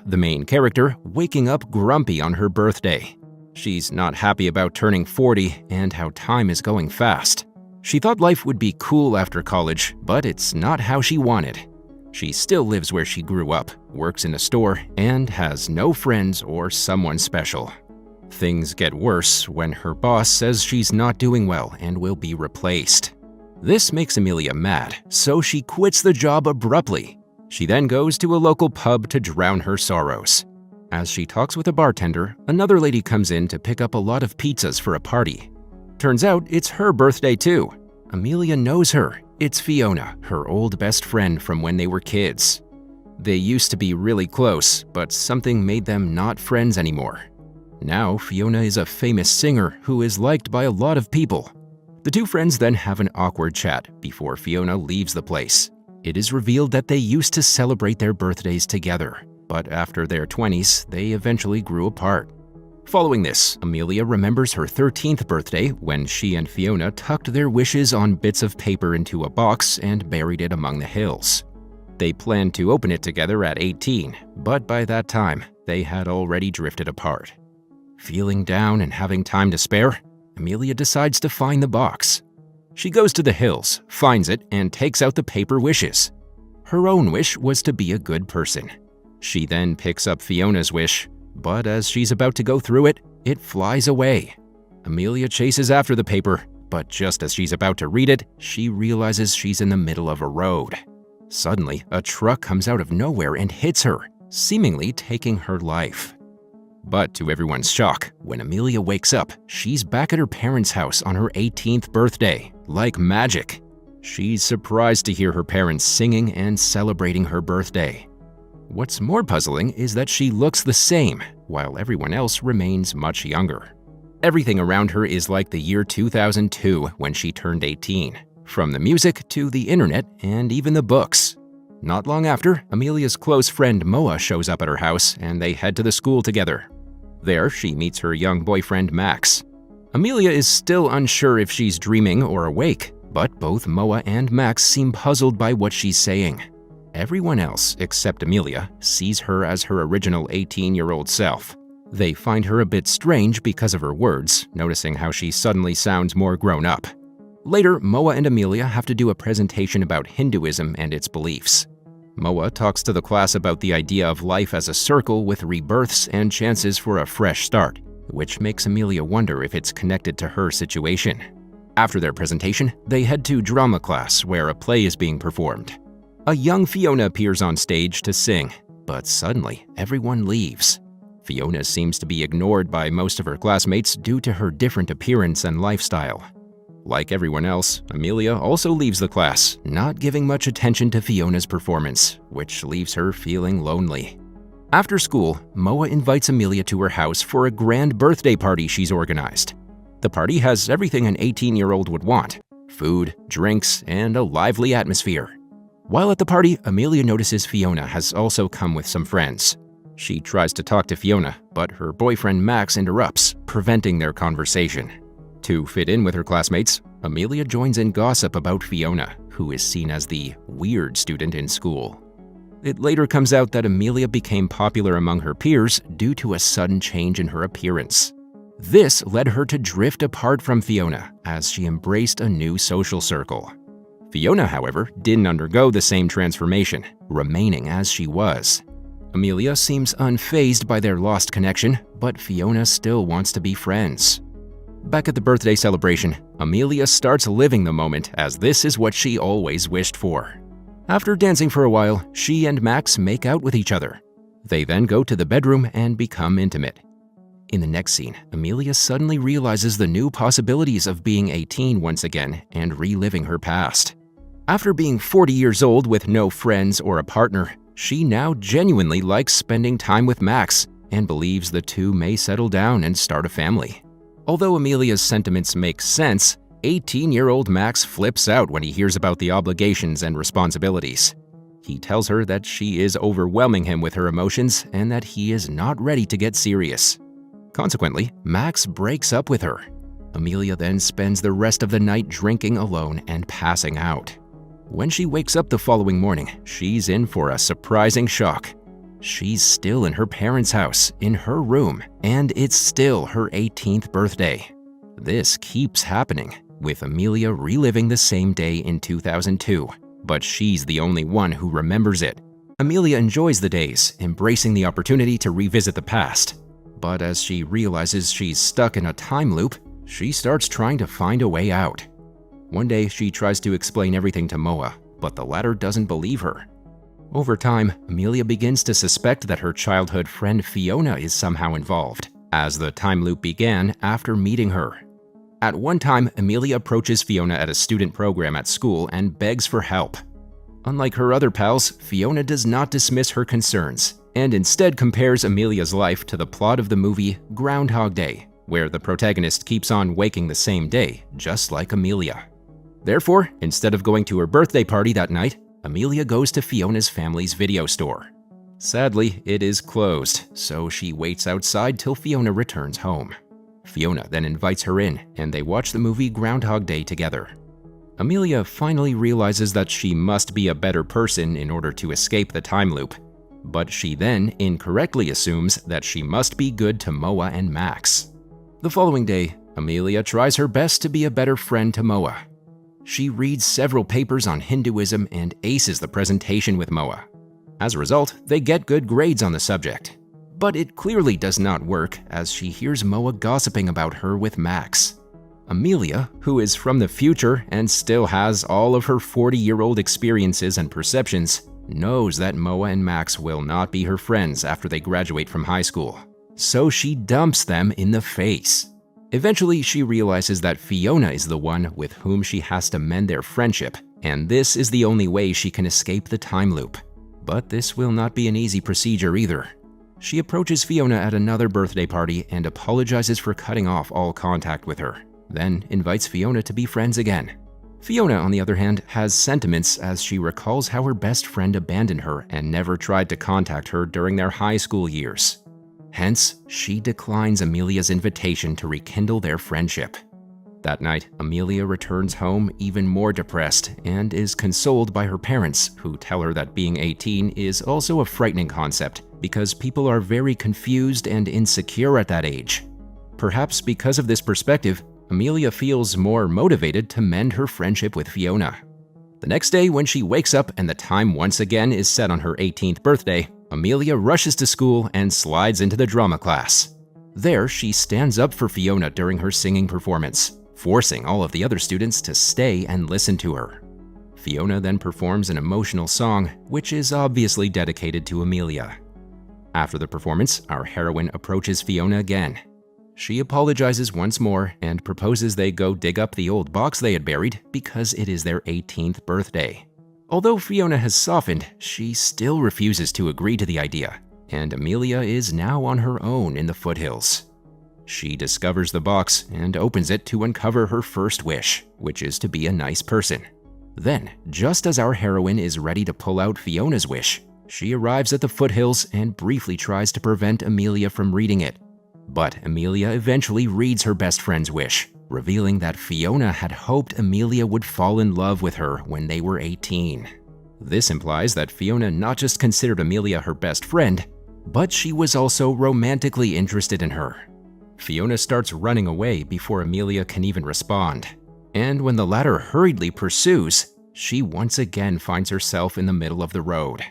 the main character, waking up grumpy on her birthday. She's not happy about turning 40 and how time is going fast. She thought life would be cool after college, but it's not how she wanted. She still lives where she grew up, works in a store, and has no friends or someone special. Things get worse when her boss says she's not doing well and will be replaced. This makes Amelia mad, so she quits the job abruptly. She then goes to a local pub to drown her sorrows. As she talks with a bartender, another lady comes in to pick up a lot of pizzas for a party. Turns out it's her birthday too. Amelia knows her. It's Fiona, her old best friend from when they were kids. They used to be really close, but something made them not friends anymore. Now, Fiona is a famous singer who is liked by a lot of people. The two friends then have an awkward chat before Fiona leaves the place. It is revealed that they used to celebrate their birthdays together, but after their 20s, they eventually grew apart. Following this, Amelia remembers her 13th birthday when she and Fiona tucked their wishes on bits of paper into a box and buried it among the hills. They planned to open it together at 18, but by that time, they had already drifted apart. Feeling down and having time to spare, Amelia decides to find the box. She goes to the hills, finds it, and takes out the paper wishes. Her own wish was to be a good person. She then picks up Fiona's wish, but as she's about to go through it, it flies away. Amelia chases after the paper, but just as she's about to read it, she realizes she's in the middle of a road. Suddenly, a truck comes out of nowhere and hits her, seemingly taking her life. But to everyone's shock, when Amelia wakes up, she's back at her parents' house on her 18th birthday, like magic. She's surprised to hear her parents singing and celebrating her birthday. What's more puzzling is that she looks the same, while everyone else remains much younger. Everything around her is like the year 2002 when she turned 18, from the music to the internet and even the books. Not long after, Amelia's close friend Moa shows up at her house and they head to the school together. There, she meets her young boyfriend Max. Amelia is still unsure if she's dreaming or awake, but both Moa and Max seem puzzled by what she's saying. Everyone else, except Amelia, sees her as her original 18-year-old self. They find her a bit strange because of her words, noticing how she suddenly sounds more grown up. Later, Moa and Amelia have to do a presentation about Hinduism and its beliefs. Moa talks to the class about the idea of life as a circle with rebirths and chances for a fresh start, which makes Amelia wonder if it's connected to her situation. After their presentation, they head to drama class where a play is being performed. A young Fiona appears on stage to sing, but suddenly everyone leaves. Fiona seems to be ignored by most of her classmates due to her different appearance and lifestyle. Like everyone else, Amelia also leaves the class, not giving much attention to Fiona's performance, which leaves her feeling lonely. After school, Moa invites Amelia to her house for a grand birthday party she's organized. The party has everything an 18-year-old would want: food, drinks, and a lively atmosphere. While at the party, Amelia notices Fiona has also come with some friends. She tries to talk to Fiona, but her boyfriend Max interrupts, preventing their conversation. To fit in with her classmates, Amelia joins in gossip about Fiona, who is seen as the weird student in school. It later comes out that Amelia became popular among her peers due to a sudden change in her appearance. This led her to drift apart from Fiona as she embraced a new social circle. Fiona, however, didn't undergo the same transformation, remaining as she was. Amelia seems unfazed by their lost connection, but Fiona still wants to be friends. Back at the birthday celebration, Amelia starts living the moment as this is what she always wished for. After dancing for a while, she and Max make out with each other. They then go to the bedroom and become intimate. In the next scene, Amelia suddenly realizes the new possibilities of being 18 once again and reliving her past. After being 40 years old with no friends or a partner, she now genuinely likes spending time with Max and believes the two may settle down and start a family. Although Amelia's sentiments make sense, 18-year-old Max flips out when he hears about the obligations and responsibilities. He tells her that she is overwhelming him with her emotions and that he is not ready to get serious. Consequently, Max breaks up with her. Amelia then spends the rest of the night drinking alone and passing out. When she wakes up the following morning, she's in for a surprising shock. She's still in her parents' house, in her room, and it's still her 18th birthday. This keeps happening, with Amelia reliving the same day in 2002, but she's the only one who remembers it. Amelia enjoys the days, embracing the opportunity to revisit the past. But as she realizes she's stuck in a time loop, she starts trying to find a way out. One day, she tries to explain everything to Moa, but the latter doesn't believe her. Over time, Amelia begins to suspect that her childhood friend Fiona is somehow involved, as the time loop began after meeting her. At one time, Amelia approaches Fiona at a student program at school and begs for help. Unlike her other pals, Fiona does not dismiss her concerns, and instead compares Amelia's life to the plot of the movie Groundhog Day, where the protagonist keeps on waking the same day, just like Amelia. Therefore, instead of going to her birthday party that night, Amelia goes to Fiona's family's video store. Sadly, it is closed, so she waits outside till Fiona returns home. Fiona then invites her in, and they watch the movie Groundhog Day together. Amelia finally realizes that she must be a better person in order to escape the time loop, but she then incorrectly assumes that she must be good to Moa and Max. The following day, Amelia tries her best to be a better friend to Moa. She reads several papers on Hinduism and aces the presentation with Moa. As a result, they get good grades on the subject. But it clearly does not work, as she hears Moa gossiping about her with Max. Amelia, who is from the future and still has all of her 40-year-old experiences and perceptions, knows that Moa and Max will not be her friends after they graduate from high school. So she dumps them in the face. Eventually, she realizes that Fiona is the one with whom she has to mend their friendship, and this is the only way she can escape the time loop. But this will not be an easy procedure either. She approaches Fiona at another birthday party and apologizes for cutting off all contact with her, then invites Fiona to be friends again. Fiona, on the other hand, has sentiments as she recalls how her best friend abandoned her and never tried to contact her during their high school years. Hence, she declines Amelia's invitation to rekindle their friendship. That night, Amelia returns home even more depressed and is consoled by her parents, who tell her that being 18 is also a frightening concept because people are very confused and insecure at that age. Perhaps because of this perspective, Amelia feels more motivated to mend her friendship with Fiona. The next day, when she wakes up and the time once again is set on her 18th birthday, Amelia rushes to school and slides into the drama class. There, she stands up for Fiona during her singing performance, forcing all of the other students to stay and listen to her. Fiona then performs an emotional song, which is obviously dedicated to Amelia. After the performance, our heroine approaches Fiona again. She apologizes once more and proposes they go dig up the old box they had buried because it is their 18th birthday. Although Fiona has softened, she still refuses to agree to the idea, and Amelia is now on her own in the foothills. She discovers the box and opens it to uncover her first wish, which is to be a nice person. Then, just as our heroine is ready to pull out Fiona's wish, she arrives at the foothills and briefly tries to prevent Amelia from reading it. But Amelia eventually reads her best friend's wish, revealing that Fiona had hoped Amelia would fall in love with her when they were 18. This implies that Fiona not just considered Amelia her best friend, but she was also romantically interested in her. Fiona starts running away before Amelia can even respond, and when the latter hurriedly pursues, she once again finds herself in the middle of the road.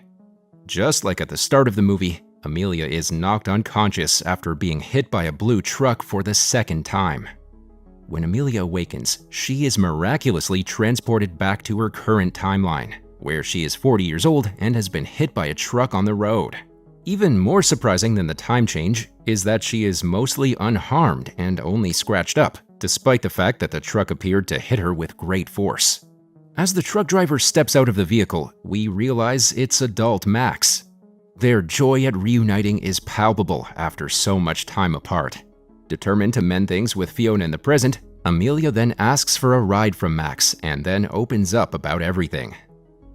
Just like at the start of the movie, Amelia is knocked unconscious after being hit by a blue truck for the second time. When Amelia awakens, she is miraculously transported back to her current timeline, where she is 40 years old and has been hit by a truck on the road. Even more surprising than the time change is that she is mostly unharmed and only scratched up, despite the fact that the truck appeared to hit her with great force. As the truck driver steps out of the vehicle, we realize it's adult Max. Their joy at reuniting is palpable after so much time apart. Determined to mend things with Fiona in the present, Amelia then asks for a ride from Max and then opens up about everything.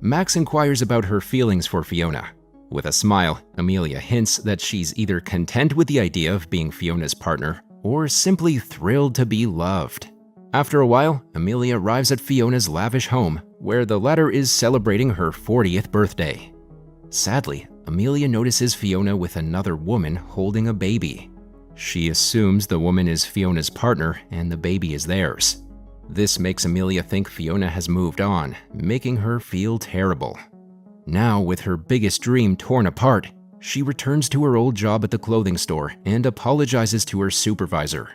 Max inquires about her feelings for Fiona. With a smile, Amelia hints that she's either content with the idea of being Fiona's partner or simply thrilled to be loved. After a while, Amelia arrives at Fiona's lavish home, where the latter is celebrating her 40th birthday. Sadly, Amelia notices Fiona with another woman holding a baby. She assumes the woman is Fiona's partner and the baby is theirs. This makes Amelia think Fiona has moved on, making her feel terrible. Now, with her biggest dream torn apart, she returns to her old job at the clothing store and apologizes to her supervisor.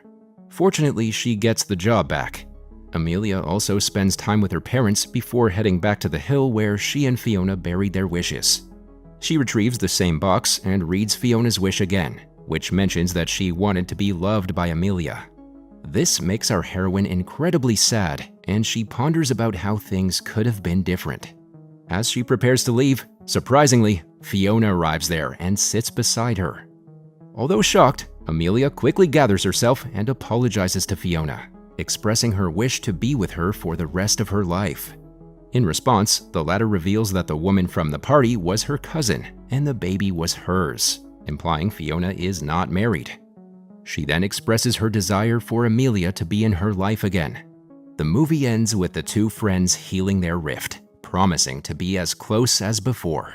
Fortunately, she gets the job back. Amelia also spends time with her parents before heading back to the hill where she and Fiona buried their wishes. She retrieves the same box and reads Fiona's wish again, which mentions that she wanted to be loved by Amelia. This makes our heroine incredibly sad, and she ponders about how things could have been different. As she prepares to leave, surprisingly, Fiona arrives there and sits beside her. Although shocked, Amelia quickly gathers herself and apologizes to Fiona, expressing her wish to be with her for the rest of her life. In response, the latter reveals that the woman from the party was her cousin and the baby was hers, implying Fiona is not married. She then expresses her desire for Amelia to be in her life again. The movie ends with the two friends healing their rift, promising to be as close as before.